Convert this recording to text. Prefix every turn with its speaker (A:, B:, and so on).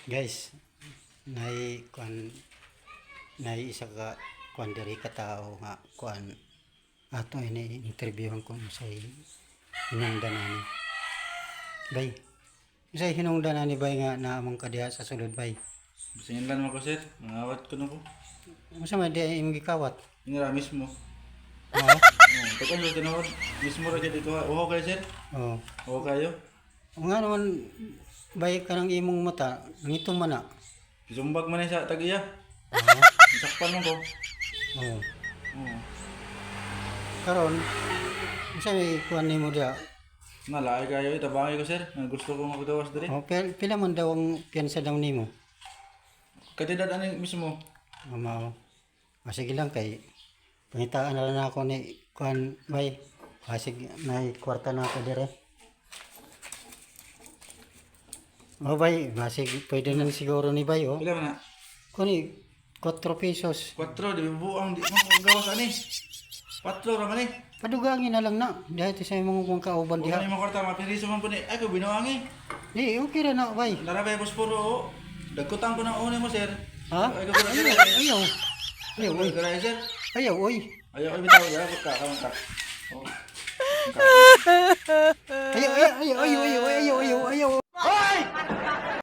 A: Guys, nay isa ka kuan diri ka tao nga kuan ato ini interviewon ko sa hinungdan ani. Bay, sa hinungdan ani bay nga naamong kadiha sa sulod bay.
B: Singilan mo ko sir, nangawat ko na ko.
A: Unsa man di imong gikawat?
B: Inira mismo.
A: Oo.
B: Teka mo tinawad, mismo ra gid ko. Uho kayo sir?
A: Oo.
B: Uho kayo?
A: Nga naman bay ka ng imong mata, ngitong mana.
B: Isumbag man sa tagiya.
A: Oo.
B: Sakpan mo ko.
A: Oo.
B: Oo.
A: Karon, unsa may kuan nimo dia?
B: Nalaay kayo, itabangay ko sir. Gusto ko magdawas diri.
A: Oh, pila man daw ang piyansa daw nimo?
B: Kadidad ani mismo.
A: Mao. Sige lang kay pangitaan na lang ako ni kuan bay. Sige may kwarta na ako dire. Oh bay, basig pwede na siguro ni bay oh.
B: Pila man na?
A: Kuni 4 pesos.
B: 4 di buang di mo gawas ani. 4 ra man ni.
A: Padugangin na lang na. Dahil sa imong kung kauban
B: Di
A: diha.
B: ha. Mo kwarta mapiriso man po ni. Ay ko binawangi.
A: Di okay ra na bay.
B: Larabay posporo. Dagkutang ko na una mo sir.
A: Ha?
B: Ay ko sir.
A: Ayaw. Ayaw oy.
B: Ay sir.
A: Ayaw oy.
B: Ayaw ay bitaw ya ka ka. Oh.
A: Ayaw ayaw ayaw ayaw ayaw ayaw ayaw ayaw.